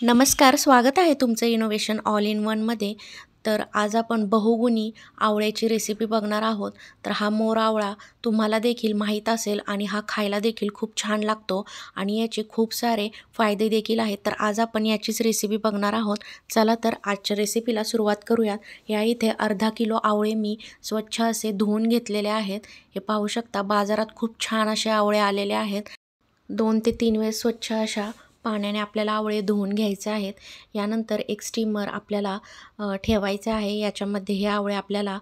नमस्कार, स्वागत आहे तुमचं इनोव्हेशन ऑल इन वनमध्ये. तर आज आपण बहुगुणी आवळ्याची रेसिपी बघणार आहोत. तर हा मोर आवळा तुम्हाला देखील माहीत असेल आणि हा खायला देखील खूप छान लागतो आणि याचे खूप सारे फायदे देखील आहेत. तर आज आपण याचीच रेसिपी बघणार आहोत. चला तर आजच्या रेसिपीला सुरुवात करूयात. या इथे अर्धा किलो आवळे मी स्वच्छ असे धुवून घेतलेले आहेत. हे पाहू शकता, बाजारात खूप छान असे आवळे आलेले आहेत. 2 ते 3 वेळेस स्वच्छ अशा पाण्याने आपल्याला आवळे धुवून घ्यायचे आहेत. यानंतर एक स्टीमर आपल्याला ठेवायचं आहे. याच्यामध्ये हे आवळे आपल्याला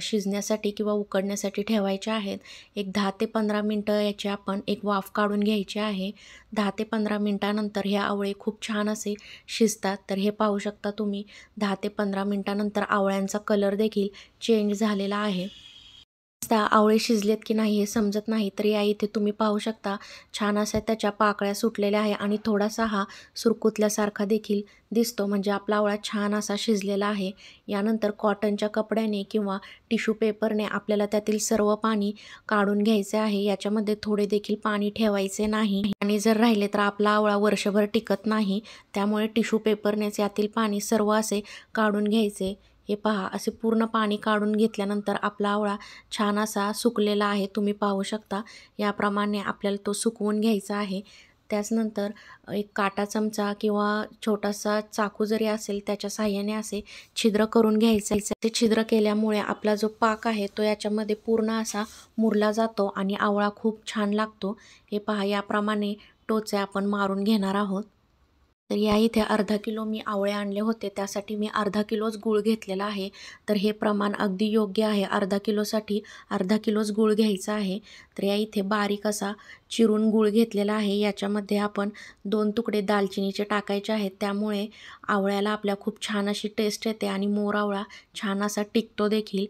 शिजण्यासाठी किंवा उकडण्यासाठी ठेवायचे आहेत. एक 10 ते 15 मिनटं याची आपण एक वाफ काढून घ्यायची आहे. 10 ते 15 मिनटानंतर हे आवळे खूप छान असे शिजतात. तर हे पाहू शकता तुम्ही, 10 ते 15 मिनटानंतर आवळ्यांचा कलर देखील चेंज झालेला आहे. आवळे शिजलेत की नाही हे समजत नाही, तर या इथे तुम्ही पाहू शकता छान अशा त्याच्या पाकळ्या सुटलेल्या आहे आणि थोडासा हा सुरकुतल्यासारखा देखील दिसतो, म्हणजे आपला आवळा छान असा शिजलेला आहे. यानंतर कॉटनच्या कपड्याने किंवा टिश्यू पेपरने आपल्याला त्यातील सर्व पाणी काढून घ्यायचे आहे. याच्यामध्ये थोडे देखील पाणी ठेवायचे नाही आणि जर राहिले तर आपला आवळा वर्षभर टिकत नाही. त्यामुळे टिश्यू पेपरनेच यातील पाणी सर्व असे काढून घ्यायचे. हे पहा, असे पूर्ण पाणी काढून घेतल्यानंतर आपला आवळा छान असा सुकलेला आहे. तुम्ही पाहू शकता, याप्रमाणे आपल्याला तो सुकवून घ्यायचा आहे. त्याचनंतर एक काटा चमचा किंवा छोटासा चाकू जरी असेल त्याच्या साहाय्याने असे छिद्र करून घ्यायचे. ते छिद्र केल्यामुळे आपला जो पाक आहे तो याच्यामध्ये पूर्ण असा मुरला जातो आणि आवळा खूप छान लागतो. हे पहा, याप्रमाणे टोचे आपण मारून घेणार आहोत. तर या इथे अर्धा किलो मी आवळे आणले होते, त्यासाठी मी अर्धा किलोच गूळ घेतलेला आहे. तर हे प्रमाण अगदी योग्य आहे. अर्धा किलोसाठी अर्धा किलोच गूळ घ्यायचा आहे. तर या इथे बारीक असा चिरून गूळ घेतलेला आहे. याच्यामध्ये आपण 2 तुकडे दालचिनीचे टाकायचे आहेत. त्यामुळे आवळ्याला आपल्या खूप छान अशी टेस्ट येते आणि मोर आवळा छान असा टिकतो देखील.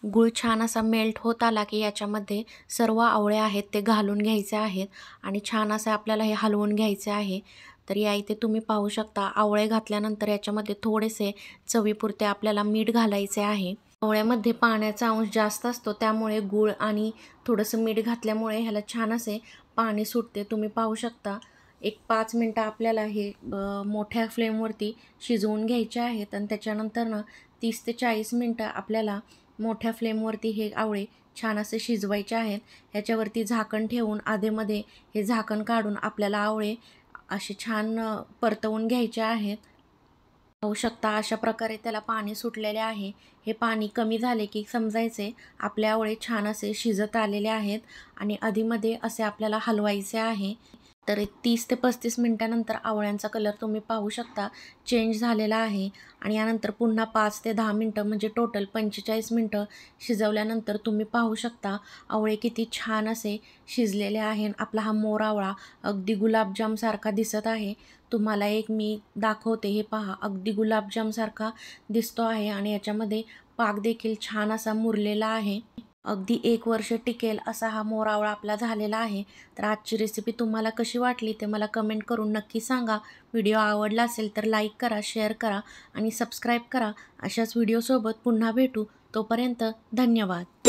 गूळ छान असा मेल्ट होत आला की याच्यामध्ये सर्व आवळे आहेत ते घालून घ्यायचे आहेत आणि छान असं आपल्याला हे हलवून घ्यायचे आहे. तर या इथे तुम्ही पाहू शकता, आवळे घातल्यानंतर याच्यामध्ये थोडेसे चवीपुरते आपल्याला मीठ घालायचे आहे. आवळ्यामध्ये पाण्याचा अंश जास्त असतो, त्यामुळे गूळ आणि थोडंसं मीठ घातल्यामुळे ह्याला छान असे पाणी सुटते. तुम्ही पाहू शकता, एक 5 मिनटं आपल्याला हे मोठ्या फ्लेमवरती शिजवून घ्यायचे आहेत आणि त्याच्यानंतर 30 ते 40 मिनटं आपल्याला मोठ्या फ्लेमवरती हे आवळे छान असे शिजवायचे आहेत. ह्याच्यावरती झाकण ठेवून आधेमध्ये हे झाकण काढून आपल्याला आवळे असे छान परतवून घ्यायचे आहेत. पाहू शकता, अशा प्रकारे त्याला पाणी सुटलेले आहे. हे पाणी कमी झाले की समजायचे आपले आवळे छान असे शिजत आलेले आहेत आणि अधीमध्ये असे आपल्याला हलवायचे आहे. तर 30 ते 35 मिनटानंतर आवळ्यांचा कलर तुम्ही पाहू शकता चेंज झालेला आहे आणि यानंतर पुन्हा 5 ते 10 मिनटं म्हणजे टोटल 45 मिनटं शिजवल्यानंतर तुम्ही पाहू शकता आवळे किती छान असे शिजलेले आहे. आपला हा मोर आवळा अगदी गुलाबजामसारखा दिसत आहे. तुम्हाला एक मी दाखवते, हे पहा, अगदी गुलाबजामसारखा दिसतो आहे आणि याच्यामध्ये पाक देखील छान असा मुरलेला आहे. अगदी 1 वर्ष टिकेल असा हा मोर आवळा आपला झालेला आहे. तर आजची रेसिपी तुम्हाला कशी वाटली ते मला कमेंट करून नक्की सांगा. व्हिडिओ आवडला असेल तर लाईक करा, शेअर करा आणि सबस्क्राईब करा. अशाच व्हिडिओसोबत पुन्हा भेटू. तोपर्यंत धन्यवाद.